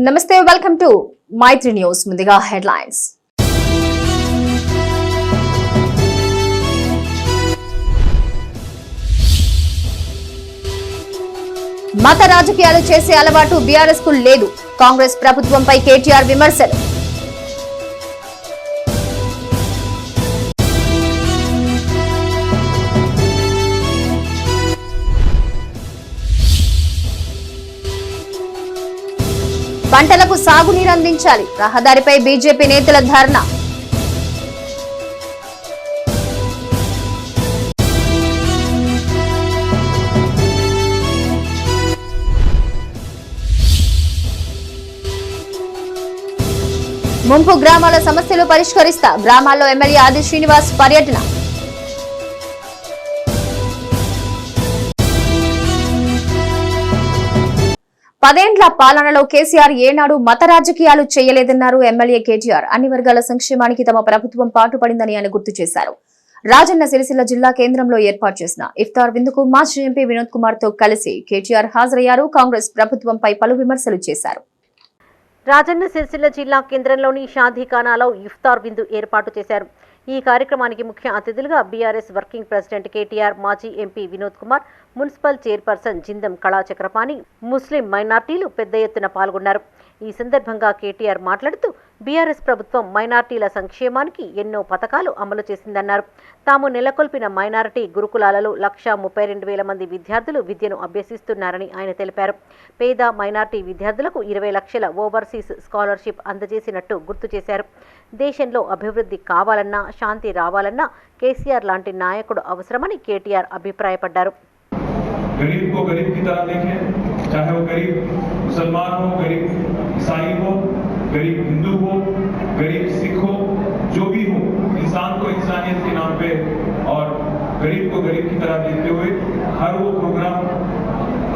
నమస్తే, welcome to Mythri news. ముందుగా headlines. మత రాజకీయాలు చేసే అలవాటు బీఆర్ఎస్ కు లేదు. కాంగ్రెస్ ప్రభుత్వంపై కేటీఆర్ విమర్శలు. పంటలకు సాగునీరు అందించాలి. రహదారిపై బీజేపీ నేతల ధర్నా. ముంపు గ్రామాల సమస్యలు పరిష్కరిస్తా. గ్రామాల్లో ఎమ్మెల్యే ఆది శ్రీనివాస్ పర్యటన. పదేండ్ల పాలనలో కేసీఆర్ ఏనాడు మత రాజకీయాలు చేయలేదన్నారు ఎమ్మెల్యే కేటీఆర్. అన్ని వర్గాల సంక్షేమానికి తమ ప్రభుత్వం పాటుపడిందని ఆయన గుర్తు చేశారు. రాజన్న సిరిసిల్ల జిల్లా కేంద్రంలో ఏర్పాటు చేసిన ఇఫ్తార్ విందుకు మాజీ ఎంపీ వినోద్ కుమార్ తో కలిసి కేటీఆర్ హాజరయ్యారు. కాంగ్రెస్ ప్రభుత్వంపై పలు విమర్శలు చేశారు. రాజన్న సిరిసిల్ల జిల్లా కేంద్రంలోని షాదీఖానాలో ఇఫ్తార్ విందు ఏర్పాటు చేశారు. ఈ కార్యక్రమానికి ముఖ్య అతిథులుగా బీఆర్ఎస్ వర్కింగ్ ప్రెసిడెంట్ కేటీఆర్, మాజీ MP Vinod Kumar, municipal chairperson Jindam కళా చక్రపాణి, ముస్లిం మైనార్టీలు పెద్ద ఎత్తున పాల్గొన్నారు. ఈ సందర్భంగా కేటీఆర్ మాట్లాడుతూ బీఆర్ఎస్ ప్రభుత్వం మైనార్టీల సంక్షేమానికి ఎన్నో పథకాలు అమలు చేసిందన్నారు. తాము నెలకొల్పిన మైనారిటీ గురుకులాలలో 1,32,000 మంది విద్యార్థులు విద్యను అభ్యసిస్తున్నారని ఆయన తెలిపారు. పేద మైనార్టీ విద్యార్థులకు 20 లక్షల ఓవర్సీస్ స్కాలర్షిప్ అందజేసినట్టు గుర్తు చేశారు. దేశంలో అభివృద్ధి కావాలన్నా, శాంతి రావాలన్నా కేసీఆర్ లాంటి నాయకుడు అవసరమని కేటీఆర్ అభిప్రాయపడ్డారు. गरीब को गरीब की तरह देखें, चाहे वो गरीब मुसलमान हो, गरीब ईसाई हो, गरीब हिंदू हो, गरीब सिख हो, जो भी हो, इंसान को इंसानियत के नाम पे और गरीब को गरीब की तरह देखते हुए हर वो प्रोग्राम,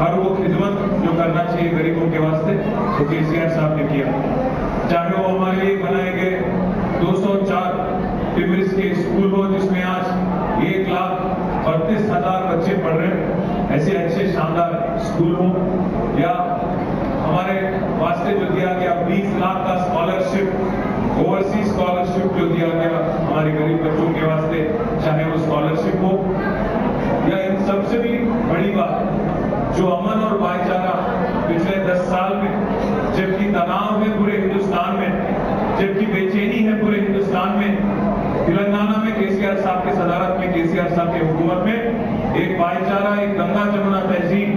हर वो खिदमत जो करना चाहिए गरीबों के वास्ते, तो केसीआर साहब ने किया। चाहे वो हमारे लिए बनाए गए 204 टिमरिस के स्कूल हो, जिसमें आज 1,32,000 बच्चे पढ़ रहे हैं, ऐसे अच्छे शानदार स्कूल हो, या हमारे वास्ते जो दिया गया 20 लाख का स्कॉलरशिप, ओवरसीज स्कॉलरशिप जो दिया गया हमारे गरीब बच्चों के वास्ते, चाहे वो स्कॉलरशिप हो, या इन सबसे भी बड़ी बात जो अमन और भाईचारा पिछले 10 साल में, जबकि तनाव है पूरे हिंदुस्तान में, जबकि बेचैनी है पूरे हिंदुस्तान में, तेलंगाना में केसीआर साहब की सदारत में, केसीआर साहब की हुकूमत में एक भाईचारा, एक गंगा जमुना तहजीब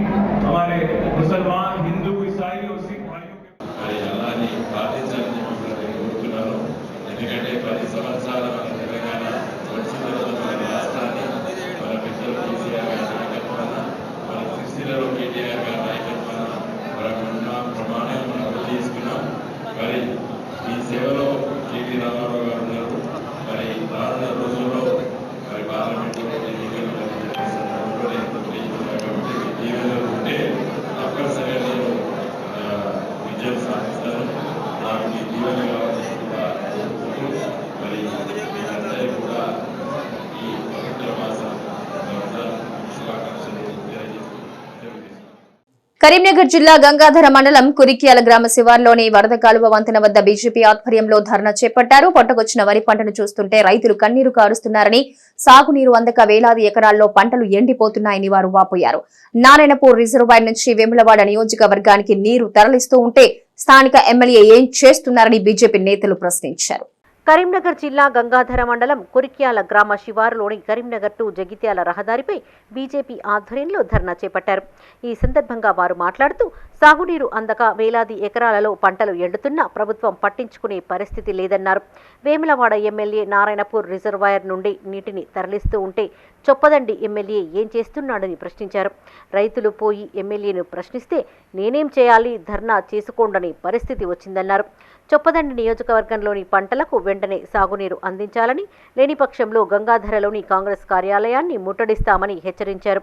हमारे मुसलमान, हिंदू, ईसाई और सिख भाइयों के అలాని పాటించాలని కోరుతున్నాను. ఎందుకంటే 10 సంవత్సరాల మన తెలంగాణ వచ్చిన తర్వాత మన రాష్ట్రాన్ని మన పెద్దలు కేసీఆర్ గారి నాయకత్వాన, మన సిరిసిల్లలో కేటీఆర్ గారి నాయకత్వాన మనకున్న ప్రమాణాలు మనం అమలు చేసుకున్నాం. మరి ఈ సేవలో కేటీ రామారావు గారు ఉన్నారు. మరి రానున్న రోజుల్లో మరి పార్లమెంట్లో ఎన్నికలు కాబట్టి దీవెనలు ఉంటే తప్పనిసరిగా నేను విజయం సాధిస్తాను. నాకు ఈ దీవెన కావాలని కూడా కోరుకుంటూ మరి మీరందరూ కూడా ఈ పవిత్ర మాసం శుభాకాంక్షలు తెలియజేస్తున్నాను. కరీంనగర్ జిల్లా గంగాధర మండలం కురిక్యాల గ్రామ శివార్లోని వరద కాలువ వంతెన వద్ద బీజేపీ ఆధ్వర్యంలో ధర్నా చేపట్టారు. పొట్టకొచ్చిన వరి పంటను చూస్తుంటే రైతులు కన్నీరు కారుస్తున్నారని, సాగునీరు అందక వేలాది ఎకరాల్లో పంటలు ఎండిపోతున్నాయని వారు వాపోయారు. నారాయణపూర్ రిజర్వాయర్ నుంచి వేములవాడ నియోజకవర్గానికి నీరు తరలిస్తూ ఉంటే స్థానిక ఎమ్మెల్యే ఏం చేస్తున్నారని బీజేపీ నేతలు ప్రశ్నించారు. కరీంనగర్ జిల్లా గంగాధర మండలం కురిక్యాల గ్రామ శివారులోని కరీంనగర్ టు జగిత్యాల రహదారిపై బీజేపీ ఆధ్వర్యంలో ధర్నా చేపట్టారు. ఈ సందర్భంగా వారు మాట్లాడుతూ సాగునీరు అందక వేలాది ఎకరాలలో పంటలు ఎండుతున్నా ప్రభుత్వం పట్టించుకునే పరిస్థితి లేదన్నారు. వేములవాడ ఎమ్మెల్యే నారాయణపూర్ రిజర్వాయర్ నుండి నీటిని తరలిస్తూ ఉంటే చొప్పదండి ఎమ్మెల్యే ఏం చేస్తున్నాడని ప్రశ్నించారు. రైతులు పోయి ఎమ్మెల్యేను ప్రశ్నిస్తే నేనేం చేయాలి, ధర్నా చేసుకోండని పరిస్థితి వచ్చిందన్నారు. చొప్పదండి నియోజకవర్గంలోని పంటలకు వెంటనే సాగునీరు అందించాలని, లేని పక్షంలో గంగాధరలోని కాంగ్రెస్ కార్యాలయాన్ని ముట్టడిస్తామని హెచ్చరించారు.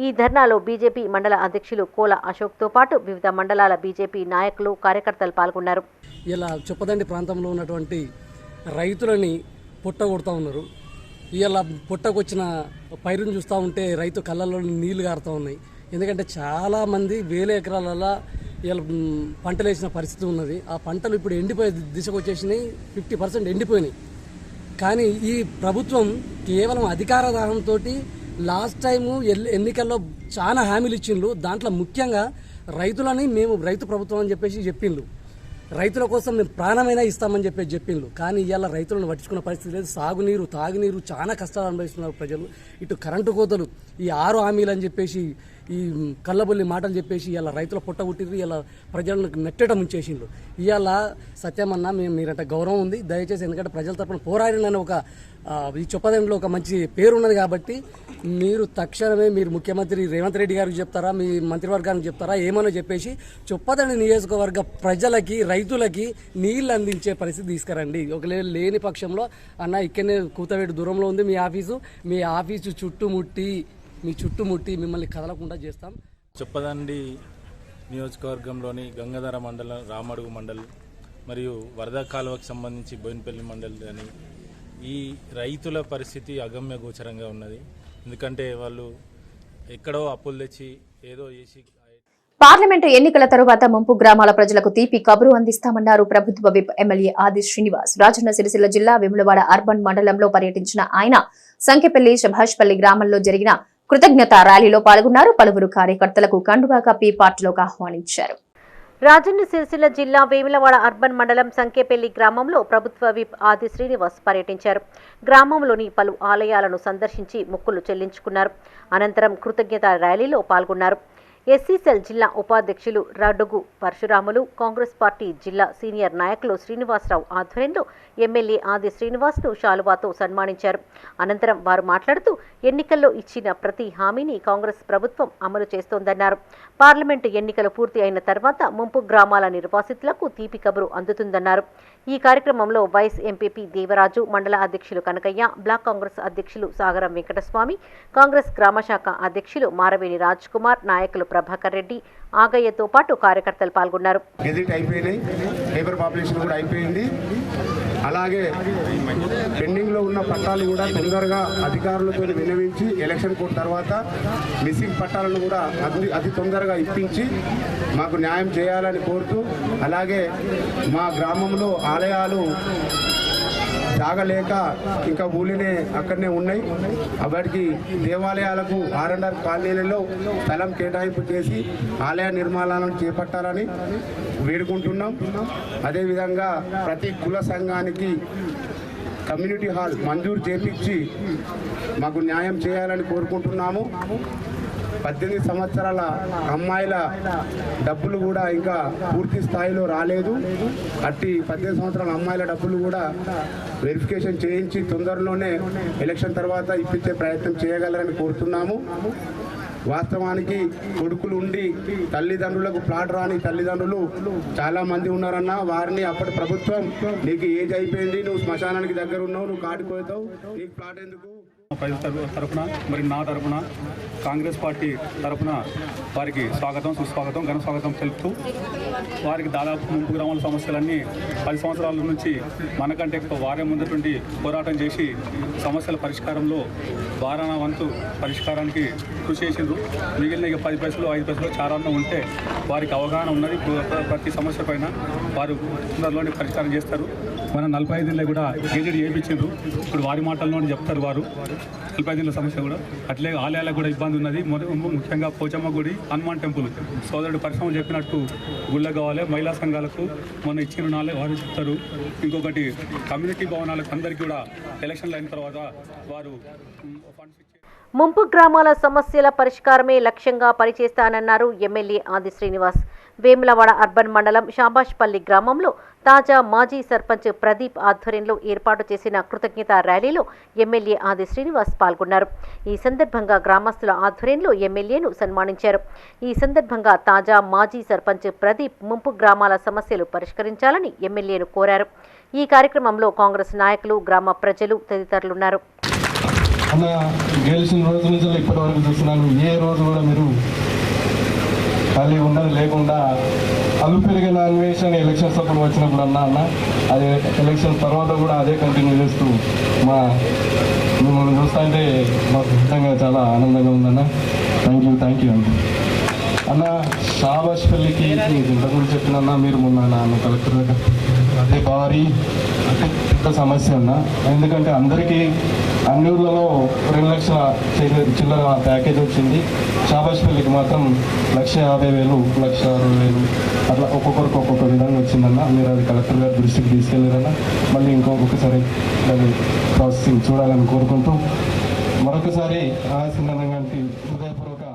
ఈ ధర్నాలో బీజేపీ మండల అధ్యక్షులు కోల అశోక్తో పాటు వివిధ మండలాల బీజేపీ నాయకులు, కార్యకర్తలు పాల్గొన్నారు. ఇలా చొప్పదండి ప్రాంతంలో ఉన్నటువంటి రైతులని పుట్టగొడుతూ ఉన్నారు. ఇలా పుట్టకొచ్చిన పైరును చూస్తూ ఉంటే రైతు కళ్ళల్లో నీళ్లు గారుతూ ఉన్నాయి. ఎందుకంటే చాలామంది వేల ఎకరాలలో ఇలా పంటలు వేసిన పరిస్థితి ఉన్నది. ఆ పంటలు ఇప్పుడు ఎండిపోయే దిశకు వచ్చేసినాయి, 50% ఎండిపోయినాయి. కానీ ఈ ప్రభుత్వం కేవలం అధికార దాహంతో లాస్ట్ టైము ఎన్నికల్లో చాలా హామీలు ఇచ్చిండ్రు. దాంట్లో ముఖ్యంగా రైతులని మేము రైతు ప్రభుత్వం అని చెప్పేసి చెప్పిండ్రు. రైతుల కోసం మేము ప్రాణమైనా ఇస్తామని చెప్పేసి చెప్పిండ్రు. కానీ ఇవాళ రైతులను పట్టించుకున్న పరిస్థితి లేదు. సాగునీరు, తాగునీరు చాలా కష్టాలు అనుభవిస్తున్నారు ప్రజలు. ఇటు కరెంటు కోతలు, ఈ 6 హామీలు అని చెప్పేసి ఈ కళ్ళబొల్లి మాటలు చెప్పేసి ఇలా రైతుల పుట్ట పుట్టిరు, ఇలా ప్రజలను నెట్టడం ఉంచేసిండ్రు. ఇవాళ సత్యమన్నా మీరంటే గౌరవం ఉంది దయచేసి, ఎందుకంటే ప్రజల తరపున పోరాడినని ఒక ఈ చొప్పదంలో ఒక మంచి పేరు ఉన్నది కాబట్టి మీరు తక్షణమే మీరు ముఖ్యమంత్రి రేవంత్ రెడ్డి గారికి చెప్తారా, మీ మంత్రివర్గానికి చెప్తారా, ఏమనో చెప్పేసి చొప్పదండి నియోజకవర్గ ప్రజలకి, రైతులకి నీళ్లు అందించే పరిస్థితి తీసుకురండి. ఒకవేళ లేని పక్షంలో అన్న ఇక్కడనే కూతవేడు దూరంలో ఉంది మీ ఆఫీసు చుట్టుముట్టి మిమ్మల్ని కదలకుండా చేస్తాం. చొప్పదండి నియోజకవర్గంలోని గంగాధర మండలం, రామడుగు మండల్ మరియు వరద కాలువకు సంబంధించి బోయినపల్లి మండల్ అని ఈ రైతుల పరిస్థితి అగమ్య గోచరంగా ఉన్నది. ఎందుకంటే వాళ్ళు ఎక్కడో అప్పులు తెచ్చి ఏదో చేసి. పార్లమెంటు ఎన్నికల తరువాత ముంపు గ్రామాల ప్రజలకు తీపి కబురు అందిస్తామన్నారు ప్రభుత్వ విప్ ఎమ్మెల్యే ఆది శ్రీనివాస్. రాజన్న సిరిసిల్ల జిల్లా వేములవాడ అర్బన్ మండలంలో పర్యటించిన ఆయన సంకెపల్లి, సుభాష్పల్లి గ్రామంలో జరిగిన కృతజ్ఞతా ర్యాలీలో పాల్గొన్నారు. పలువురు కార్యకర్తలకు కండువా కప్పి పార్టీలోకి ఆహ్వానించారు. రాజన్న సిరిసిల్ల జిల్లా వేములవాడ అర్బన్ మండలం సంకేపల్లి గ్రామంలో ప్రభుత్వ విప్ ఆది శ్రీనివాస్ పర్యటించారు. గ్రామంలోని పలు ఆలయాలను సందర్శించి మొక్కులు చెల్లించుకున్నారు. అనంతరం కృతజ్ఞతా ర్యాలీలో పాల్గొన్నారు. ఎస్సీసెల్ జిల్లా ఉపాధ్యక్షులు రడుగు పరశురాములు, కాంగ్రెస్ పార్టీ జిల్లా సీనియర్ నాయకులు శ్రీనివాసరావు ఆధ్వర్యంలో ఎమ్మెల్యే ఆది శ్రీనివాస్ను శాలువాతో సన్మానించారు. అనంతరం వారు మాట్లాడుతూ ఎన్నికల్లో ఇచ్చిన ప్రతి హామీని కాంగ్రెస్ ప్రభుత్వం అమలు చేస్తోందన్నారు. పార్లమెంటు ఎన్నికలు పూర్తి అయిన తర్వాత ముంపు గ్రామాల నిర్వాసితులకు తీపి కబురు అందుతుందన్నారు. ఈ కార్యక్రమంలో వైస్ ఎంపీపీ దేవరాజు, మండల అధ్యక్షులు కనకయ్య, బ్లాక్ కాంగ్రెస్ అధ్యక్షులు సాగరం వెంకటస్వామి, కాంగ్రెస్ గ్రామశాఖ అధ్యక్షులు మారవేణి రాజ్ కుమార్, నాయకులు ప్రభాకర్ రెడ్డి, ఆగయ్యతో పాటు కార్యకర్తలు పాల్గొన్నారు. గెజిట్ అయిపోయినాయి, పేపర్ పాపులేషన్ కూడా అయిపోయింది. అలాగే పెండింగ్లో ఉన్న పట్టాలు కూడా తొందరగా అధికారులతో విన్నవించి ఎలక్షన్ కోడ్ తర్వాత మిస్సింగ్ పట్టాలను కూడా అతి తొందరగా ఇప్పించి మాకు న్యాయం చేయాలని కోరుతూ, అలాగే మా గ్రామంలో ఆలయాలు జాగలేక ఇంకా ఊళ్ళనే అక్కడనే ఉన్నాయి. వాటికి దేవాలయాలకు R&R కాలనీలలో స్థలం కేటాయింపు చేసి ఆలయ నిర్మాణాలను చేపట్టాలని వేడుకుంటున్నాం. అదేవిధంగా ప్రతి కుల సంఘానికి కమ్యూనిటీ హాల్ మంజూరు చేపించి మాకు న్యాయం చేయాలని కోరుకుంటున్నాము. 18 సంవత్సరాల అమ్మాయిల డబ్బులు కూడా ఇంకా పూర్తి స్థాయిలో రాలేదు. అట్టి 18 సంవత్సరాల అమ్మాయిల డబ్బులు కూడా వెరిఫికేషన్ చేయించి తొందరలోనే ఎలక్షన్ తర్వాత ఇప్పించే ప్రయత్నం చేయగలరని కోరుతున్నాము. వాస్తవానికి కొడుకులు ఉండి తల్లిదండ్రులకు ప్లాట్ రాని తల్లిదండ్రులు చాలా మంది ఉన్నారన్న. వారిని అప్పటి ప్రభుత్వం నీకు ఏజ్ అయిపోయింది, నువ్వు శ్మశానానికి దగ్గర ఉన్నావు, నువ్వు కాడిపోతావు, నీకు ప్లాట్ ఎందుకు? ప్రజల తరఫున మరి నా తరఫున కాంగ్రెస్ పార్టీ తరఫున వారికి స్వాగతం, సుస్వాగతం, ఘన స్వాగతం తెలుపుతూ వారికి దాదాపు ముంపు గ్రామాల సమస్యలన్నీ 10 సంవత్సరాల నుంచి మనకంటే ఎక్కువ వారే ముందుండి పోరాటం చేసి సమస్యల పరిష్కారంలో వారాన వంతు పరిష్కారానికి కృషి చేసిండ్రు. మిగిలిన 10 పైసలు 5 పైసలు చారాన్న ఉంటే వారికి అవగాహన ఉన్నది. ప్రతి సమస్య పైన వారు తొందరలోనే పరిష్కారం చేస్తారు. మన 45 కూడా గెజెట్ చేయించారు. ఇప్పుడు వారి మాటల్లోనే చెప్తారు వారు 45 సమస్య కూడా. అట్లే ఆలయాలకు కూడా ఇబ్బంది ఉన్నది. ముఖ్యంగా పోచమ్మ గుడి, హనుమాన్ టెంపుల్ సోదరుడు పరిశ్రమ చెప్పినట్టు గుళ్ళ కావాలి. మహిళా సంఘాలకు మొన్న ఇచ్చిన నాలే వారు చెప్తారు. ఇంకొకటి కమ్యూనిటీ భవనాలకు అందరికీ కూడా ఎలక్షన్లు అయిన తర్వాత వారు ఫండ్స్ ఇచ్చి ముంపు గ్రామాల సమస్యల పరిష్కారమే లక్ష్యంగా పనిచేస్తానన్నారు ఎమ్మెల్యే ఆది శ్రీనివాస్. వేములవాడ అర్బన్ మండలం షాబాష్పల్లి గ్రామంలో తాజా మాజీ సర్పంచ్ ప్రదీప్ ఆధ్వర్యంలో ఏర్పాటు చేసిన కృతజ్ఞతా ర్యాలీలో ఎమ్మెల్యే ఆది శ్రీనివాస్ పాల్గొన్నారు. ఈ సందర్భంగా గ్రామస్తుల ఆధ్వర్యంలో ఎమ్మెల్యేను సన్మానించారు. ఈ సందర్భంగా తాజా మాజీ సర్పంచ్ ప్రదీప్ ముంపు గ్రామాల సమస్యలు పరిష్కరించాలని ఎమ్మెల్యేను కోరారు. ఈ కార్యక్రమంలో కాంగ్రెస్ నాయకులు, గ్రామ ప్రజలు తదితరులున్నారు. అన్న గెలిచిన రోజు నుంచి ఇప్పటి వరకు చూస్తున్నాను, ఏ రోజు కూడా మీరు ఖాళీ ఉండదు లేకుండా అలుపెరిగిన అన్వేషణ ఎలక్షన్స్ అప్పుడు వచ్చినప్పుడు అన్న అది ఎలక్షన్ తర్వాత కూడా అదే కంటిన్యూ చేస్తూ మిమ్మల్ని చూస్తుంటే మాకు నిజంగా చాలా ఆనందంగా ఉందన్న. థ్యాంక్ యూ అండి. అన్న షాబాష్పల్లికి ఇంతకుముందు చెప్పిన మీరు మొన్న అన్న కలెక్టర్ దగ్గర అదే భారీ అంటే పెద్ద సమస్య అన్న. ఎందుకంటే అందరికీ అన్ని ఊళ్ళలో 2 లక్షల చిల్లర ప్యాకేజ్ వచ్చింది. షాబాష్పల్లికి మాత్రం 1,50,000 1,60,000 అట్లా ఒక్కొక్కరికి ఒక్కొక్క విధంగా వచ్చిందన్న. మీరు అది కలెక్టర్ గారి దృష్టికి తీసుకెళ్ళారన్న. మళ్ళీ ఇంకొకసారి దాన్ని ప్రాసెసింగ్ చూడాలని కోరుకుంటూ మరొకసారి ఆశీర్వాదానికి హృదయపూర్వక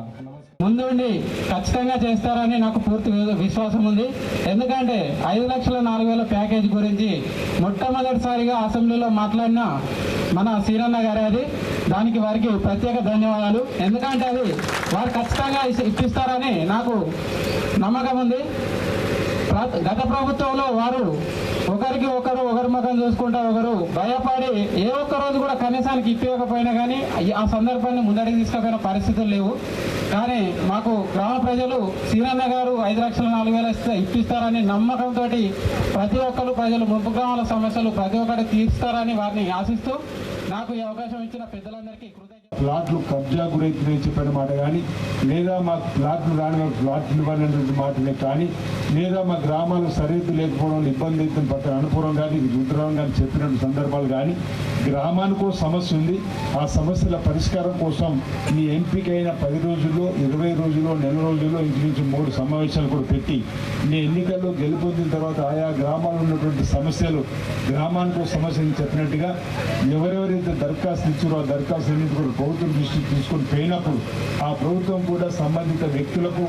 ముందుండి ఖచ్చితంగా చేస్తారని నాకు పూర్తి విశ్వాసం ఉంది. ఎందుకంటే 5,04,000 ప్యాకేజ్ గురించి మొట్టమొదటిసారిగా అసెంబ్లీలో మాట్లాడిన మన సీనన్న గారే అది. దానికి వారికి ప్రత్యేక ధన్యవాదాలు. ఎందుకంటే అది వారు ఖచ్చితంగా ఇప్పిస్తారని నాకు నమ్మకం ఉంది. గత ప్రభుత్వంలో వారు ఒకరికి ఒకరి ముఖం చూసుకుంటా ఒకరు భయపడి ఏ ఒక్క రోజు కూడా కనీసానికి ఇప్పకపోయినా కానీ ఆ సందర్భాన్ని ముందడికి తీసుకుపోయిన పరిస్థితులు లేవు. కానీ మాకు గ్రామ ప్రజలు సీనన్న గారు 5,04,000 ఇప్పిస్తారని నమ్మకంతో ప్రతి ఒక్కరు ప్రజలు ముంపు గ్రామాల సమస్యలు ప్రతి ఒక్కటి తీరుస్తారని వారిని ఆశిస్తూ నాకు ఈ అవకాశం ఇచ్చిన పెద్దలందరికీ ప్లాట్లు కబ్జా గురైతే చెప్పిన మాట కానీ, లేదా మా ప్లాట్లు రాని ప్లాట్లు ఇవ్వనటువంటి మాటలే కానీ, లేదా మా గ్రామాలు సరిహద్దు లేకపోవడం ఇబ్బంది అవుతుంది పక్కన అనుపురం కానీ రుద్రవరం కానీ చెప్పినటువంటి సందర్భాలు కానీ, గ్రామానికో సమస్య ఉంది. ఆ సమస్యల పరిష్కారం కోసం మీ ఎంపికైన 10 రోజుల్లో 20 రోజుల్లో నెల రోజుల్లో ఇంచుమించు 3 సమావేశాలు కూడా పెట్టి మీ ఎన్నికల్లో గెలుపొందిన తర్వాత ఆయా గ్రామాల్లో ఉన్నటువంటి సమస్యలు గ్రామానికో సమస్యని చెప్పినట్టుగా ఎవరెవరైతే దరఖాస్తు ఇచ్చారో ఆ దరఖాస్తులన్నీ కూడా ప్రభుత్వం దృష్టికి తీసుకొని పోయినప్పుడు ఆ ప్రభుత్వం కూడా సంబంధిత వ్యక్తులకు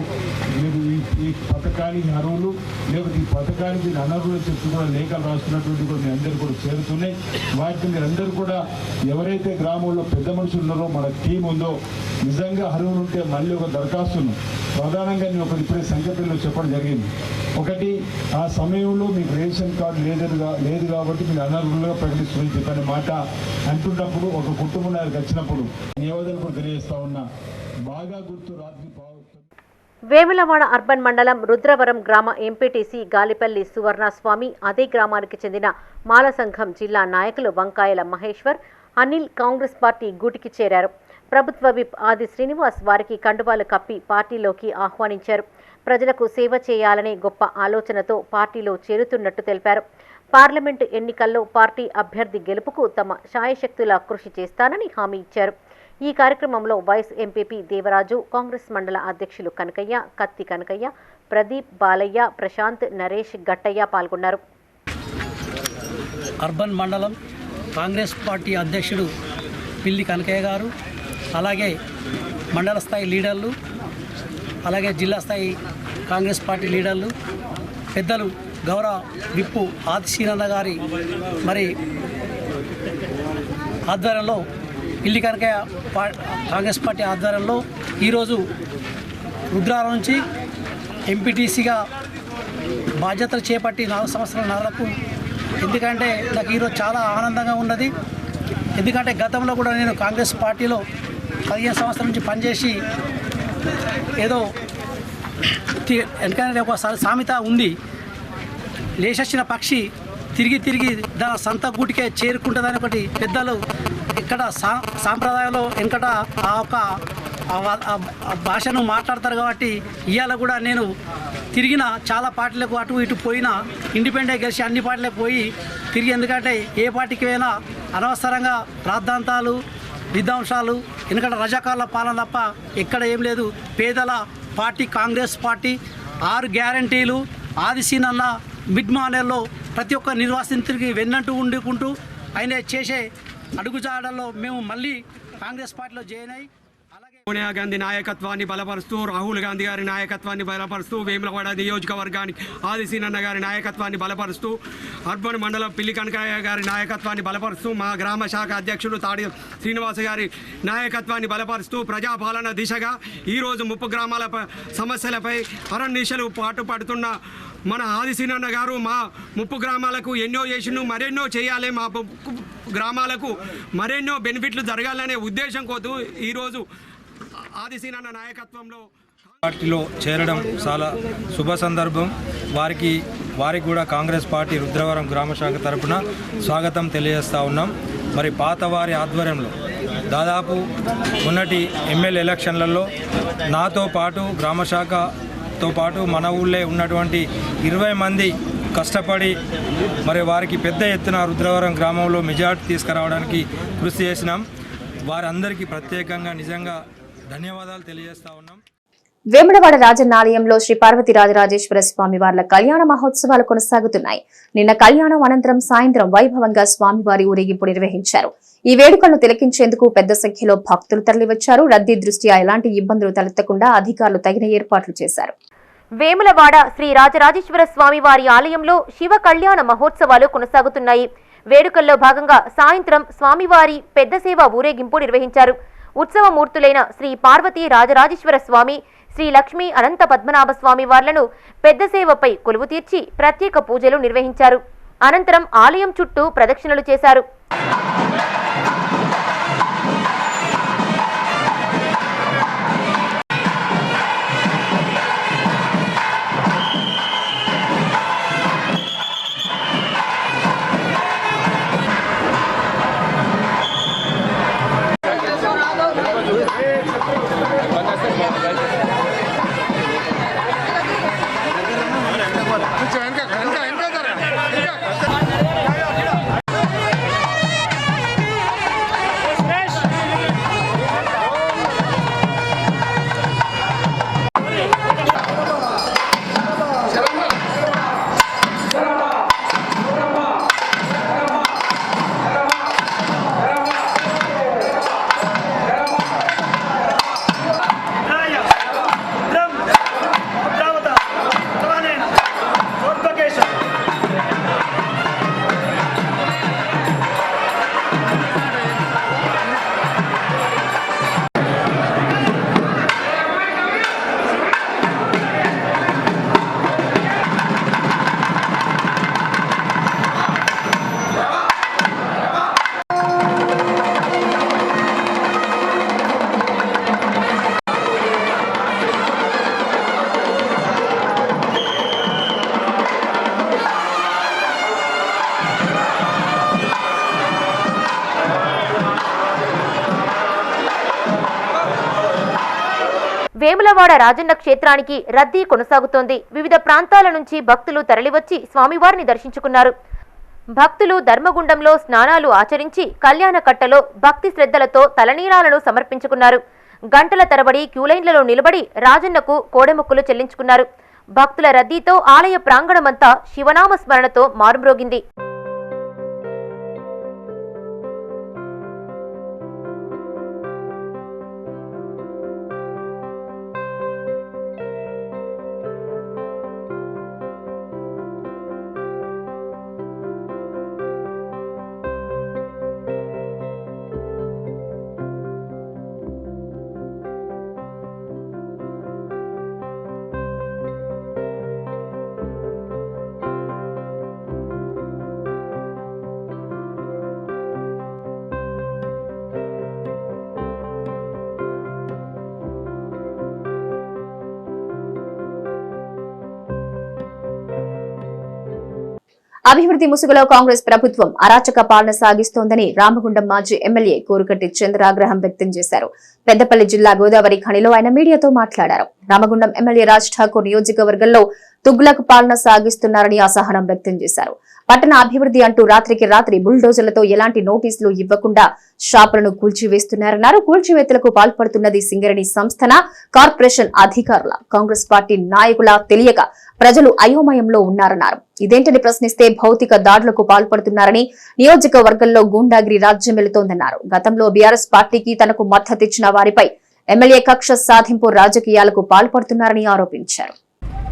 మీరు ఈ పథకానికి అర్హులు లేకపోతే ఈ పథకానికి అనర్హులు చెప్పి కూడా లేఖలు రాస్తున్నటువంటి కూడా మీ అందరూ కూడా చేరుతున్నాయి. వాటిని మీరందరూ కూడా ఎవరైతే గ్రామంలో పెద్ద మనుషులు ఉన్నారో మన టీం ఉందో నిజంగా అర్హులు ఉంటే మళ్ళీ ఒక దరఖాస్తును ప్రధానంగా నేను ఒకటి ఇప్పుడే సంఖ్యలో చెప్పడం జరిగింది. ఒకటి, ఆ సమయంలో మీకు రేషన్ కార్డు లేదు కాబట్టి మీరు అనర్హులుగా ప్రకటిస్తుందని చెప్పిన మాట అంటున్నప్పుడు ఒక కుటుంబం నాకు వచ్చినప్పుడు నివేదన కూడా తెలియజేస్తా ఉన్నా. బాగా గుర్తు రాత్రి వేములవాడ అర్బన్ మండలం రుద్రవరం గ్రామ ఎంపీటీసీ గాలిపల్లి సువర్ణస్వామి, అదే గ్రామానికి చెందిన మాల సంఘం జిల్లా నాయకులు వంకాయల మహేశ్వర్, అనిల్ కాంగ్రెస్ పార్టీ గూటికి చేరారు. ప్రభుత్వ విప్ ఆది శ్రీనివాస్ వారికి కండువాలు కప్పి పార్టీలోకి ఆహ్వానించారు. ప్రజలకు సేవ చేయాలనే గొప్ప ఆలోచనతో పార్టీలో చేరుతున్నట్టు తెలిపారు. పార్లమెంటు ఎన్నికల్లో పార్టీ అభ్యర్థి గెలుపుకు తమ శాయశక్తులా కృషి చేస్తానని హామీ ఇచ్చారు. ఈ కార్యక్రమంలో వైస్ ఎంపీపీ దేవరాజు, కాంగ్రెస్ మండల అధ్యక్షులు కనకయ్య, కత్తి కనకయ్య, ప్రదీప్, బాలయ్య, ప్రశాంత్, నరేష్, గట్టయ్య పాల్గొన్నారు. అర్బన్ మండలం కాంగ్రెస్ పార్టీ అధ్యక్షుడు పిల్లి కనకయ్య గారు, అలాగే మండల స్థాయి లీడర్లు, అలాగే జిల్లా స్థాయి కాంగ్రెస్ పార్టీ లీడర్లు, పెద్దలు గౌరవ విప్పు ఆదిశీనన్న గారి మరి ఆధ్వర్యంలో పిల్లి కనకయ్య కాంగ్రెస్ పార్టీ ఆధ్వర్యంలో ఈరోజు రుద్రారం నుంచి ఎంపీటీసీగా బాధ్యతలు చేపట్టి 4 సంవత్సరాలకు. ఎందుకంటే నాకు ఈరోజు చాలా ఆనందంగా ఉన్నది. ఎందుకంటే గతంలో కూడా నేను కాంగ్రెస్ పార్టీలో 15 సంవత్సరాల నుంచి పనిచేసి ఏదో ఎందుకంటే ఒక సామెత ఉంది, లేచొచ్చిన పక్షి తిరిగి దాని సంత గూటికే చేరుకుంటుందని ఒకటి పెద్దలు ఇక్కడ సాంప్రదాయంలో వెనకట ఆ భాషను మాట్లాడతారు. కాబట్టి ఇవాళ కూడా నేను తిరిగిన చాలా పార్టీలకు అటు ఇటు పోయినా, ఇండిపెండెంట్ గెలిచి అన్ని పార్టీలకు పోయి తిరిగి, ఎందుకంటే ఏ పార్టీకి అయినా అనవసరంగా రాద్ధాంతాలు విధ్వంసాలు ఎందుకంటే రజాకారుల పాలన తప్ప ఎక్కడ ఏం లేదు. పేదల పార్టీ కాంగ్రెస్ పార్టీ, 6 గ్యారంటీలు, ఆదిశీనన్న మిడ్ మానేల్లో ప్రతి ఒక్క నిర్వాసితుడికి వెన్నంటూ ఉండుకుంటూ ఆయన చేసే అడుగుజాడల్లో మేము మళ్ళీ కాంగ్రెస్ పార్టీలో జాయిన్ అయ్యి సోనియా గాంధీ నాయకత్వాన్ని బలపరుస్తూ, రాహుల్ గాంధీ గారి నాయకత్వాన్ని బలపరుస్తూ, వేములవాడ నియోజకవర్గానికి ఆదిశీనన్న గారి నాయకత్వాన్ని బలపరుస్తూ, అర్బన్ మండలం పిల్లి కనకయ్య గారి నాయకత్వాన్ని బలపరుస్తూ, మా గ్రామ శాఖ అధ్యక్షుడు తాడి శ్రీనివాస్ గారి నాయకత్వాన్ని బలపరుస్తూ ప్రజాపాలన దిశగా ఈరోజు ముప్పు గ్రామాల సమస్యలపై అరణ్యశలు పాటుపడుతున్న మన ఆదిశీనన్న గారు మా ముప్పు గ్రామాలకు ఎన్నో చేసిండు, మరెన్నో చేయాలి, మా గ్రామాలకు మరెన్నో బెనిఫిట్లు జరగాలనే ఉద్దేశం కోతూ ఈరోజు ఆదిశీనన్న నాయకత్వంలో పార్టీలో చేరడం చాలా శుభ సందర్భం. వారికి కూడా కాంగ్రెస్ పార్టీ రుద్రవరం గ్రామ శాఖ తరపున స్వాగతం తెలియజేస్తూ ఉన్నాం. మరి పాత వారి ఆధ్వర్యంలో దాదాపు మొన్నటి ఎమ్మెల్యే ఎలక్షన్లలో నాతో పాటు గ్రామశాఖతో పాటు మన ఊళ్ళో ఉన్నటువంటి 20 మంది కష్టపడి మరి వారికి పెద్ద ఎత్తున రుద్రవరం గ్రామంలో మెజార్టీ తీసుకురావడానికి కృషి చేసినాం. వారందరికీ ప్రత్యేకంగా నిజంగా ధన్యవాదాలు తెలియజేస్తా ఉన్నాం. వేములవాడ రాజన్న ఆలయంలో శ్రీ పార్వతీ రాజరాజేశ్వర స్వామి వార్ల కళ్యాణ మహోత్సవాలు కొనసాగుతున్నాయి. నిన్న కళ్యాణం అనంతరం సాయంత్రం వైభవంగా స్వామివారి ఊరేగింపు నిర్వహించారు. ఈ వేడుకలను తిలకించేందుకు పెద్ద సంఖ్యలో భక్తులు తరలివచ్చారు. రద్దీ దృష్ట్యా ఎలాంటి ఇబ్బందులు తలెత్తకుండా అధికారులు తగిన ఏర్పాట్లు చేశారు. వేములవాడ శ్రీ రాజరాజేశ్వర స్వామి వారి ఆలయంలో శివ కళ్యాణ మహోత్సవాలు కొనసాగుతున్నాయి. వేడుకల్లో భాగంగా సాయంత్రం స్వామివారి పెద్ద సేవ ఊరేగింపు నిర్వహించారు. ఉత్సవమూర్తులైన శ్రీ పార్వతీ రాజరాజేశ్వర స్వామి, శ్రీ లక్ష్మీ అనంత పద్మనాభ స్వామి వార్లను పెద్ద సేవపై కొలువు తీర్చి ప్రత్యేక పూజలు నిర్వహించారు. అనంతరం ఆలయం చుట్టూ ప్రదక్షిణలు చేశారు. వేములవాడ రాజన్న క్షేత్రానికి రద్దీ కొనసాగుతోంది. వివిధ ప్రాంతాల నుంచి భక్తులు తరలివచ్చి స్వామివారిని దర్శించుకున్నారు. భక్తులు ధర్మగుండంలో స్నానాలు ఆచరించి కళ్యాణ కట్టలో భక్తి శ్రద్ధలతో తలనీలాలను సమర్పించుకున్నారు. గంటల తరబడి క్యూలైన్లలో నిలబడి రాజన్నకు కోడెముక్కులు చెల్లించుకున్నారు. భక్తుల రద్దీతో ఆలయ ప్రాంగణమంతా శివనామ స్మరణతో మారుమ్రోగింది. అభివృద్ధి ముసుగులో కాంగ్రెస్ ప్రభుత్వం అరాచక పాలన సాగిస్తోందని రామగుండం మాజీ ఎమ్మెల్యే కోరుకట్టి చంద్ర ఆగ్రహం వ్యక్తం చేశారు. పెద్దపల్లి జిల్లా గోదావరి ఖనిలో ఆయన మీడియాతో మాట్లాడారు. రామగుండం ఎమ్మెల్యే రాజ్ ఠాకూర్ నియోజకవర్గంలో తుగ్లక్ పాలన సాగిస్తున్నారని అసహనం వ్యక్తం చేశారు. పట్టణ అభివృద్ధి అంటూ రాత్రికి రాత్రి బుల్డోజర్లతో ఎలాంటి నోటీసులు ఇవ్వకుండా షాపులను కూల్చివేస్తున్నారన్నారు. కూల్చివేతలకు పాల్పడుతున్నది సింగరేణి సంస్థన, కార్పొరేషన్ అధికారుల, కాంగ్రెస్ పార్టీ నాయకుల తెలియక ప్రజలు అయోమయంలో ఉన్నారన్నారు. ఇదేంటని ప్రశ్నిస్తే భౌతిక దాడులకు పాల్పడుతున్నారని, నియోజకవర్గంలో గూండాగిరి రాజ్యం వెళుతోందన్నారు. గతంలో బీఆర్ఎస్ పార్టీకి తనకు మద్దతిచ్చిన వారిపై ఎమ్మెల్యే కక్ష సాధింపు రాజకీయాలకు పాల్పడుతున్నారని ఆరోపించారు.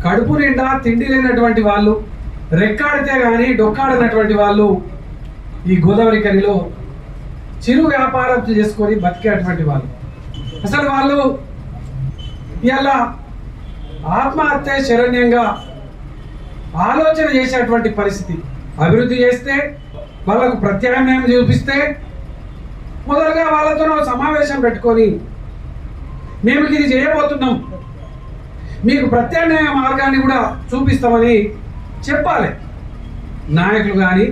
కడుపు నిండా తిండి లేనటువంటి వాళ్ళు, రెక్కాడితే గాని డొక్కాడనటువంటి వాళ్ళు ఈ గోదావరి కనిలో చిరు వ్యాపారం చేసుకొని బతికేటువంటి వాళ్ళు. అసలు వాళ్ళు ఇలా ఆత్మహత్య శరణ్యంగా ఆలోచన చేసేటువంటి పరిస్థితి. అభివృద్ధి చేస్తే వాళ్ళకు ప్రత్యామ్నాయం చూపిస్తే మొదలుగా వాళ్ళతో సమావేశం పెట్టుకొని మేము ఇది చేయబోతున్నాం, మీకు ప్రత్యామ్నాయ మార్గాన్ని కూడా చూపిస్తామని చెప్పాలి. నాయకులు కానీ,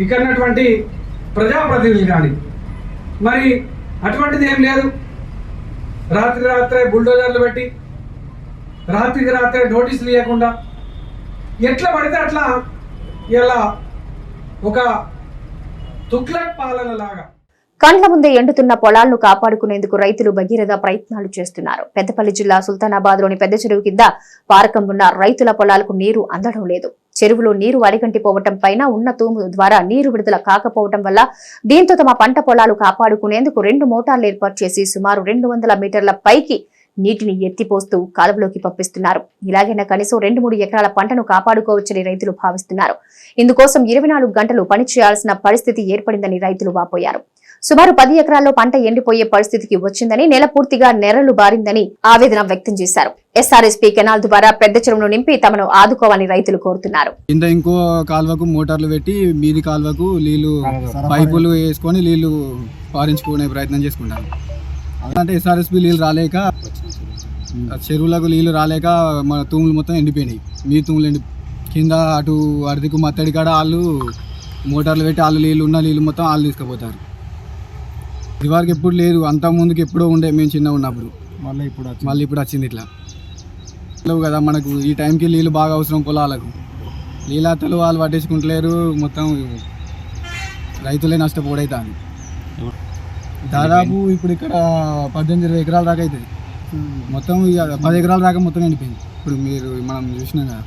ఇక్కడ ఉన్నటువంటి ప్రజాప్రతినిధులు కానీ. మరి అటువంటిది ఏం లేదు. రాత్రికి రాత్రే బుల్డోజర్లు పెట్టి రాత్రికి రాత్రే నోటీసులు ఇవ్వకుండా ఎట్లా పడితే అట్లా ఇలా ఒక తుగ్లక్ పాలన లాగా కండ్ల ముందే ఎండుతున్న పొలాలను కాపాడుకునేందుకు రైతులు భగీరథ ప్రయత్నాలు చేస్తున్నారు. పెద్దపల్లి జిల్లా సుల్తానాబాద్లోని పెద్ద చెరువు కింద పారకం ఉన్న రైతుల పొలాలకు నీరు అందడం లేదు. చెరువులో నీరు అడిగంటిపోవటం పైన ఉన్న తూము ద్వారా నీరు విడుదల కాకపోవటం వల్ల దీంతో తమ పంట పొలాలు కాపాడుకునేందుకు 2 మోటార్లు ఏర్పాటు చేసి సుమారు 200 మీటర్ల పైకి నీటిని ఎత్తిపోస్తూ కాలువలోకి పంపిస్తున్నారు. ఇలాగైనా కనీసం 2-3 ఎకరాల పంటను కాపాడుకోవచ్చని రైతులు భావిస్తున్నారు. ఇందుకోసం 24 గంటలు పని చేయాల్సిన పరిస్థితి ఏర్పడిందని రైతులు వాపోయారు. సుమారు 10 ఎకరాల్లో పంట ఎండిపోయే పరిస్థితికి వచ్చిందని, నెల పూర్తిగా నెరలు బారిందని ఆవేదన వ్యక్తం చేశారు. ఎస్ఆర్ఎస్పీ కెనాల్ ద్వారా పెద్ద చెరువును నింపి తమను ఆదుకోవాలని రైతులు కోరుతున్నారు. ఇంకో కాల్వకు మోటార్లు పెట్టి మీది కాల్వకు నీళ్లు పైపులు వేసుకొని నీళ్లు పారించుకునే ప్రయత్నం చేసుకుంటారు. అంటే ఎస్ఆర్ఎస్పీ నీళ్ళు రాలేక చెరువులకు నీళ్లు రాలేక మన తూములు మొత్తం ఎండిపోయినాయి. మీ తూములు కింద అటు అరదికు మత్తడి కాడ వాళ్ళు మోటార్లు పెట్టి వాళ్ళు నీళ్ళు ఉన్న నీళ్ళు మొత్తం వాళ్ళు తీసుకుపోతారు. ఇదివరకు ఎప్పుడు లేదు, అంత ముందుకు ఎప్పుడో ఉండే మేము చిన్నగా ఉన్నప్పుడు. మళ్ళీ ఇప్పుడు వచ్చింది ఇట్లా కదా. మనకు ఈ టైంకి నీళ్ళు బాగా అవసరం పొలాలకు. నీళ్ళతలు వాళ్ళు పట్టించుకుంటలేరు, మొత్తం రైతులే నష్టపోడైతుంది. దాదాపు ఇప్పుడు ఇక్కడ 18-20 ఎకరాల దాకా అవుతుంది. మొత్తం 10 ఎకరాల దాకా మొత్తం ఎండిపోయింది. ఇప్పుడు మనం చూసినాం కదా.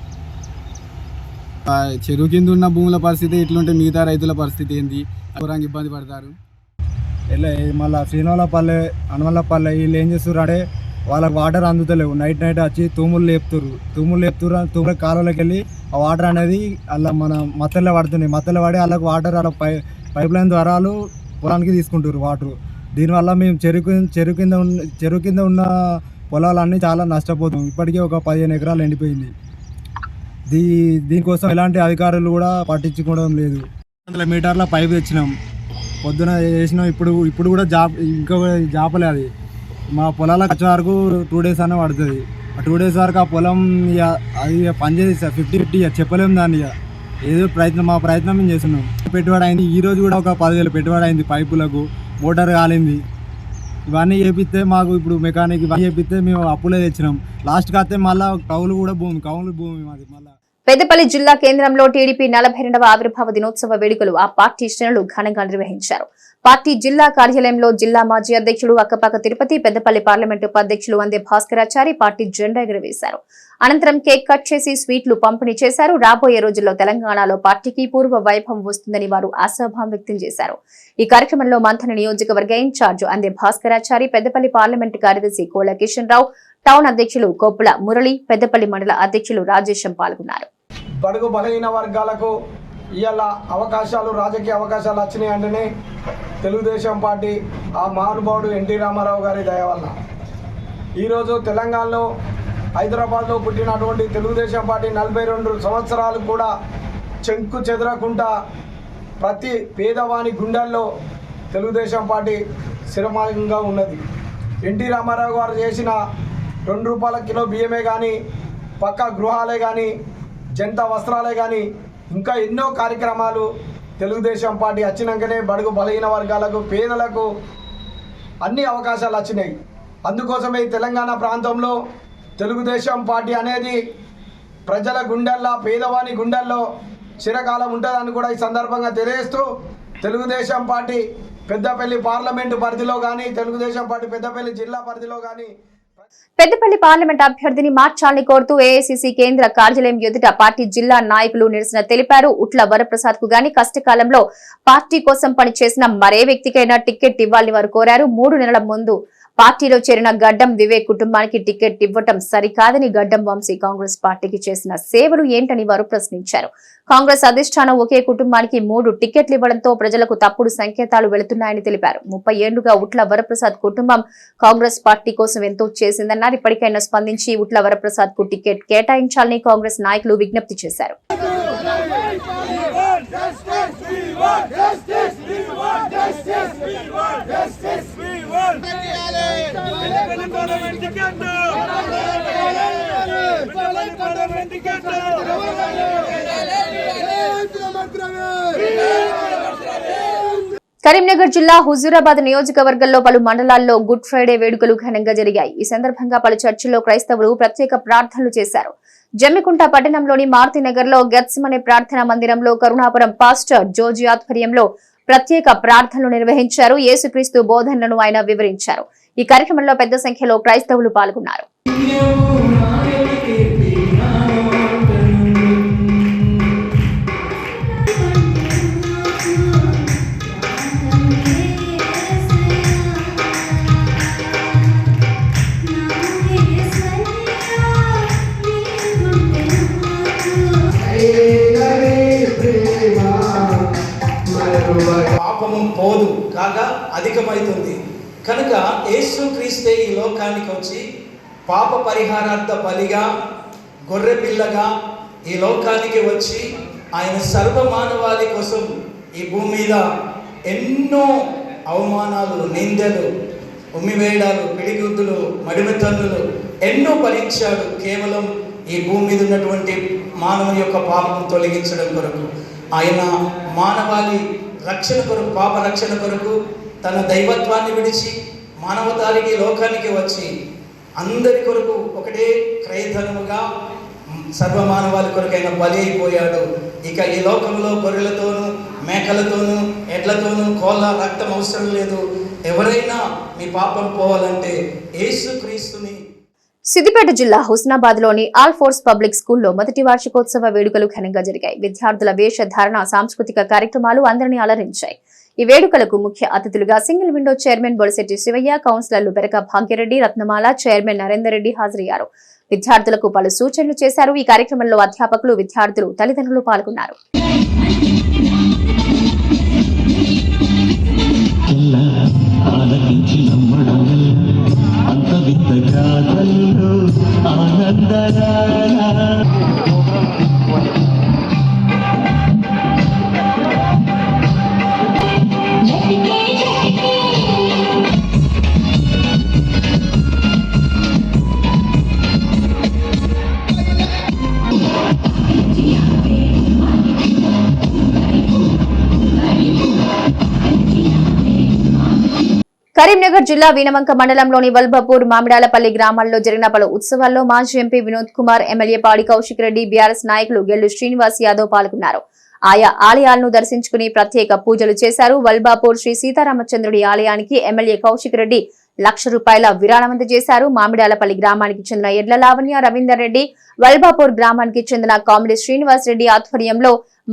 చెరువు కింద ఉన్న భూముల పరిస్థితి ఇట్లుంటే మిగతా రైతుల పరిస్థితి ఏంది? ఘోరంగా ఇబ్బంది పడతారు. ఇలా మళ్ళీ శ్రీనోలపల్లె అనుమల్లపల్లె వీళ్ళు ఏం చేస్తారు అంటే వాళ్ళకి వాటర్ అందుతలేవు. నైట్ వచ్చి తూములు లేపుతారు. తూముల కాలువలోకి వెళ్ళి ఆ వాటర్ అనేది అలా మన మత్తల్లో పడుతున్నాయి. మత్తల్లో పడి వాళ్ళకి వాటర్ అలా పైప్ లైన్ ద్వారా పొలానికి తీసుకుంటారు వాటర్. దీనివల్ల మేము చెరువు కింద ఉన్న పొలాలన్నీ చాలా నష్టపోతాం. ఇప్పటికే ఒక 15 ఎకరాలు ఎండిపోయింది. దీనికోసం ఎలాంటి అధికారులు కూడా పట్టించుకోవడం లేదు. 100 మీటర్ల పైపు తెచ్చినాం, పొద్దున వేసినాం. ఇప్పుడు కూడా ఇంకా జాపలే. అది మా పొలాలకు వచ్చే వరకు 2 days అనే పడుతుంది. ఆ 2 days వరకు ఆ పొలం అది పనిచేసి 50-50 చెప్పలేము దాన్ని. ఏదో మా ప్రయత్నం మేము చేస్తున్నాం. పెట్టుబడి అయింది. ఈరోజు కూడా ఒక 10,000 పెట్టుబడి అయింది. పైపులకు మోటార్ కాలింది. ఇవన్నీ చేపిస్తే మాకు ఇప్పుడు మెకానిక్ ఇవన్నీ చేపిస్తే మేము అప్పులే తెచ్చినాం. లాస్ట్కి వస్తే మళ్ళీ కౌలు భూమి మాది. మళ్ళీ పెద్దపల్లి జిల్లా కేంద్రంలో టీడీపీ 42వ ఆవిర్భావ దినోత్సవ వేడుకలు ఆ పార్టీ శ్రేణులు ఘనంగా నిర్వహించారు. పార్టీ జిల్లా కార్యాలయంలో జిల్లా మాజీ అధ్యక్షుడు అక్కపాక తిరుపతి, పెద్దపల్లి పార్లమెంటు ఉపాధ్యక్షులు వందే భాస్కరాచారి పార్టీ జెండా ఎగురవేశారు. అనంతరం కేక్ కట్ చేసి స్వీట్లు పంపిణీ చేశారు. రాబోయే రోజుల్లో తెలంగాణలో పార్టీకి పూర్వ వైభవం వస్తుందని వారు ఆశాభావం వ్యక్తం చేశారు. ఈ కార్యక్రమంలో మంథన నియోజకవర్గ ఇన్ఛార్జ్ అందే భాస్కరాచారి, పెద్దపల్లి పార్లమెంటు కార్యదర్శి కోల కిషన్ రావు, టౌన్ అధ్యక్షులు కోపుల మురళి, పెద్దపల్లి మండల అధ్యక్షులు రాజేశం పాల్గొన్నారు. బడుగు బలహీన వర్గాలకు ఇవాళ రాజకీయ అవకాశాలు వచ్చినాయి అంటేనే తెలుగుదేశం పార్టీ ఆ మహానుభావుడు ఎన్టీ రామారావు గారి దయ వల్ల. ఈరోజు తెలంగాణలో హైదరాబాద్లో పుట్టినటువంటి తెలుగుదేశం పార్టీ 42 సంవత్సరాలు కూడా చెంకు చెదరకుండా ప్రతి పేదవాని గుండెల్లో తెలుగుదేశం పార్టీ స్థిరమంగా ఉన్నది. ఎన్టీ రామారావు గారు చేసిన 2 రూపాయల కిలో బియ్యమే కానీ, పక్కా గృహాలే కానీ, జంట వస్త్రాలే కానీ, ఇంకా ఎన్నో కార్యక్రమాలు తెలుగుదేశం పార్టీ వచ్చినాకనే బడుగు బలహీన వర్గాలకు, పేదలకు అన్ని అవకాశాలు వచ్చినాయి. అందుకోసమే తెలంగాణ ప్రాంతంలో తెలుగుదేశం పార్టీ అనేది ప్రజల గుండెల్లో, పేదవాని గుండెల్లో చిరకాలం ఉంటుందని కూడా ఈ సందర్భంగా తెలియజేస్తూ, తెలుగుదేశం పార్టీ పెద్దపల్లి పార్లమెంటు పరిధిలో కానీ, తెలుగుదేశం పార్టీ పెద్దపల్లి జిల్లా పరిధిలో కానీ పెద్దపల్లి పార్లమెంట్ అభ్యర్థిని మార్చాలని కోరుతూ ఏఐసీసీ కేంద్ర కార్యాలయం ఎదుట పార్టీ జిల్లా నాయకులు నిరసన తెలిపారు. ఉట్ల వరప్రసాద్ కు గాని కష్టకాలంలో పార్టీ కోసం పనిచేసిన మరే వ్యక్తికైనా టికెట్ ఇవ్వాలని వారు కోరారు. 3 నెలల ముందు పార్టీలో చేరిన గడ్డం వివేక్ కుటుంబానికి టికెట్ ఇవ్వటం సరికాదని, గడ్డం వంశీ కాంగ్రెస్ పార్టీకి చేసిన సేవలు ఏంటని వారు ప్రశ్నించారు. కాంగ్రెస్ అధిష్టానం ఒకే కుటుంబానికి 3 టికెట్లు ఇవ్వడంతో ప్రజలకు తప్పుడు సంకేతాలు వెళుతున్నాయని తెలిపారు. 30 ఏళ్లుగా ఉట్ల వరప్రసాద్ కుటుంబం కాంగ్రెస్ పార్టీ కోసం ఎంతో చేసిందన్నారు. ఇప్పటికైనా స్పందించి ఉట్ల వరప్రసాద్ కు టికెట్ కేటాయించాలని కాంగ్రెస్ నాయకులు విజ్ఞప్తి చేశారు. కరీంనగర్ జిల్లా హుజూరాబాద్ నియోజకవర్గంలో పలు మండలాల్లో గుడ్ ఫ్రైడే వేడుకలు ఘనంగా జరిగాయి. ఈ సందర్భంగా పలు చర్చిల్లో క్రైస్తవులు ప్రత్యేక ప్రార్థనలు చేశారు. జమ్మికుంట పట్టణంలోని మారుతినగర్ లో గెత్సమనే ప్రార్థనా మందిరంలో కరుణాపురం పాస్టర్ జోజి ఆధ్వర్యంలో ప్రత్యేక ప్రార్థనలు నిర్వహించారు. యేసుక్రీస్తు బోధనలను ఆయన వివరించారు. ఈ కార్యక్రమంలో పెద్ద సంఖ్యలో క్రైస్తవులు పాల్గొన్నారు. పాపము పోదు కాగా అధికమవుతుంది కనుక యేసుక్రీస్తే ఈ లోకానికి వచ్చి పాప పరిహారార్థ బలిగా గొర్రె పిల్లగా ఈ లోకానికి వచ్చి ఆయన సర్వ మానవాళి కోసం ఈ భూమి మీద ఎన్నో అవమానాలు, నిందలు, ఉమ్మివేయడాలు, పిడిగుద్దులు, మడిమెతన్నులు ఎన్నో భరించాడు. కేవలం ఈ భూమి మీద ఉన్నటువంటి మానవుని యొక్క పాపం తొలగించడం కొరకు ఆయన మానవాళి రక్షణ కొరకు, పాప రక్షణ కొరకు తన దైవత్వాన్ని విడిచి మానవతానికి లోకానికి వచ్చి అందరి కొరకు ఒకటే క్రయధనముగా సర్వమానవాళి కొరకైన బలి అయిపోయాడు. ఇక ఈ లోకంలో గొర్రెలతోనూ మేకలతోనూ ఎడ్లతోనూ కోళ్ళ రక్తం అవసరం లేదు. ఎవరైనా మీ పాపం పోవాలంటే యేసుక్రీస్తుని. సిద్దిపేట జిల్లా హుస్నాబాద్ లోని ఆల్ ఫోర్స్ పబ్లిక్ స్కూల్లో మొదటి వార్షికోత్సవ వేడుకలు ఘనంగా జరిగాయి. విద్యార్థుల వేషధారణ, సాంస్కృతిక కార్యక్రమాలు అందరినీ అలరించాయి. ఈ వేడుకలకు ముఖ్య అతిథులుగా సింగిల్ విండో చైర్మన్ బొడిశెట్టి శివయ్య, కౌన్సిలర్లు బెరక భాగ్యరెడ్డి, రత్నమాల, చైర్మన్ నరేందర్ రెడ్డి హాజరయ్యారు. విద్యార్థులకు పలు సూచనలు చేశారు. ఈ కార్యక్రమంలో అధ్యాపకులు, విద్యార్థులు, తల్లిదండ్రులు పాల్గొన్నారు. కరీంనగర్ జిల్లా వీనవంక మండలంలోని వల్బాపూర్, మామిడాలపల్లి గ్రామాల్లో జరిగిన పలు ఉత్సవాల్లో మాజీ ఎంపీ వినోద్ కుమార్, ఎమ్మెల్యే పాడి కౌశిక్ రెడ్డి, బీఆర్ఎస్ నాయకులు గెల్లు శ్రీనివాస్ యాదవ్ పాల్గొన్నారు. ఆయా ఆలయాలను దర్శించుకుని ప్రత్యేక పూజలు చేశారు. వల్బాపూర్ శ్రీ సీతారామచంద్రుడి ఆలయానికి ఎమ్మెల్యే కౌశిక్ రెడ్డి ₹1,00,000 విరాళం అందజేశారు. మామిడాలపల్లి గ్రామానికి చెందిన ఎడ్ల లావణ్య, రవీందర్ రెడ్డి, వల్బాపూర్ గ్రామానికి చెందిన కామిడి శ్రీనివాస్ రెడ్డి ఆధ్వర్యంలో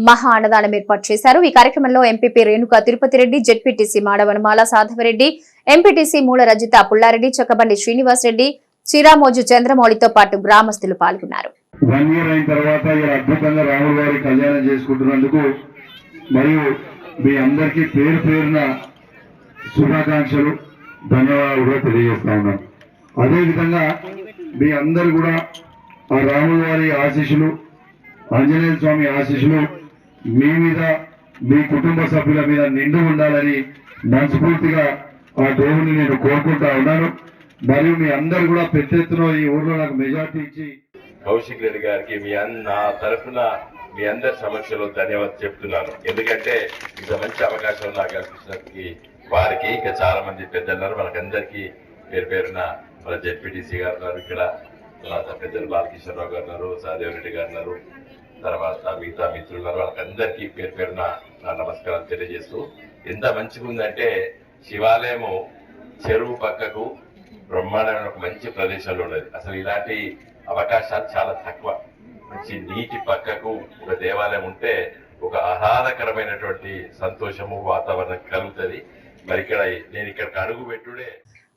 మహా అన్నదానం ఏర్పాటు చేశారు. ఈ కార్యక్రమంలో MPP Renuka Tirupati Reddy, ZPTC Madavanamala Sadhavareddy, MPTC Moola Rajitha Pulla Reddy, చక్కబండి Srinivas Reddy, చిరామోజు చంద్రమౌళితో పాటు గ్రామస్తులు పాల్గొన్నారు. 1 year అయిన తర్వాత ఇలా అద్భుతంగా రాముల వారి కళ్యాణం చేసుకుంటున్నందుకు మరియు మీ అందరికీ పేరు పేరున శుభాకాంక్షలు, ధన్యవాదాలు కూడా తెలియజేస్తా ఉన్నాను. అదేవిధంగా మీ అందరు కూడా ఆ రాముల వారి ఆశీస్సులు, ఆంజనేయ స్వామి ఆశీస్సులు మీ మీద, మీ కుటుంబ సభ్యుల మీద నిండు ఉండాలని మనస్ఫూర్తిగా ఆ దేవుని నేను కోరుకుంటా ఉన్నాను. మరియు మీ అందరు కూడా పెద్ద ఎత్తున ఈ ఊర్లో నాకు మెజార్టీ ఇచ్చి కౌశిక్ రెడ్డి గారికి నా తరఫున మీ అందరి సమస్యలో ధన్యవాదాలు చెప్తున్నాను. ఎందుకంటే ఇంత మంచి అవకాశం నాకు కల్పించినందుకు వారికి, ఇంకా చాలా మంది పెద్దలున్నారు, వాళ్ళకందరికీ పేరు పేరున మన జెడ్పీటీసీ గారు ఉన్నారు, ఇక్కడ తర్వాత పెద్దలు బాలకిషోరరావు గారు ఉన్నారు, సాదేవరెడ్డి గారు ఉన్నారు, తర్వాత మిగతా మిత్రులు ఉన్నారు, వాళ్ళకందరికీ పేరు పేరున నా నమస్కారాలు తెలియజేస్తూ, ఎంత మంచిగా ఉందంటే శివాలయము చెరువు పక్కకు బ్రహ్మాండమైన ఒక మంచి ప్రదేశంలో ఉన్నది. అసలు ఇలాంటి అవకాశాలు చాలా తక్కువ. మంచి నీటి పక్కకు ఒక దేవాలయం ఉంటే ఒక ఆహ్లాదకరమైనటువంటి సంతోషము, వాతావరణం కలుగుతుంది. మరి నేను ఇక్కడికి అడుగు పెట్టుడే.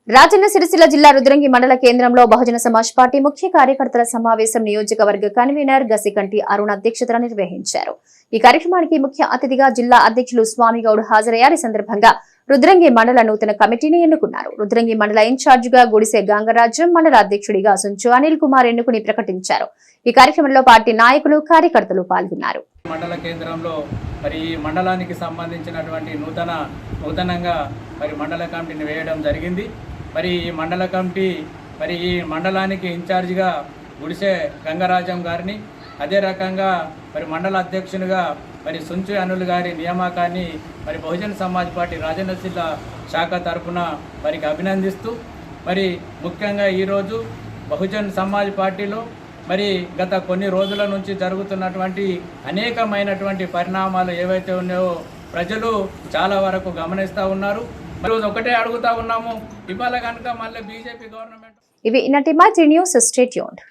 రాజన్న సిరిసిల్ల జిల్లా రుద్రంగి మండల కేంద్రంలో బహుజన సమాజ్ పార్టీ ముఖ్య కార్యకర్తల సమావేశం నియోజకవర్గ కన్వీనర్ గసికంటి అరుణ్ అధ్యక్షతన నిర్వహించారు. ఈ కార్యక్రమానికి ముఖ్య అతిథిగా జిల్లా అధ్యక్షులు స్వామిగౌడ్ హాజరయ్యారు. ఈ సందర్భంగా రుద్రంగి మండల నూతన కమిటీని ఎన్నుకున్నారు. రుద్రంగి మండల ఇన్ఛార్జిగా గుడిసె గంగరాజ్యం, మండల అధ్యక్షుడిగా సుంచు అనిల్ కుమార్ ఎన్నుకుని ప్రకటించారు. ఈ కార్యక్రమంలో పార్టీ నాయకులు, కార్యకర్తలు పాల్గొన్నారు. మండల కేంద్రంలో మరి ఈ మండలానికి సంబంధించినటువంటి నూతనంగా మరి మండల కమిటీని వేయడం జరిగింది. మరి ఈ మండల కమిటీ మరి ఈ మండలానికి ఇన్ఛార్జిగా గుడిసె గంగరాజం గారిని, అదే రకంగా మరి మండల అధ్యక్షునిగా మరి సుంచు అనుల్ గారి నియామకాన్ని మరి బహుజన్ సమాజ్ పార్టీ రాజన్న జిల్లా శాఖ తరఫున మరికి అభినందిస్తూ మరి ముఖ్యంగా ఈరోజు బహుజన్ సమాజ్ పార్టీలో మరి గత కొన్ని రోజుల నుంచి జరుగుతున్నటువంటి అనేకమైనటువంటి పరిణామాలు ఏవైతే ఉన్నాయో ప్రజలు చాలా వరకు గమనిస్తూ ఉన్నారు. మరి ఒకటే అడుగుతా ఉన్నాము, ఇవాళ కనుక మళ్ళీ బీజేపీ గవర్నమెంట్ ఇవి ఈనాటి మ్యాచ్ న్యూస్. Stay tuned.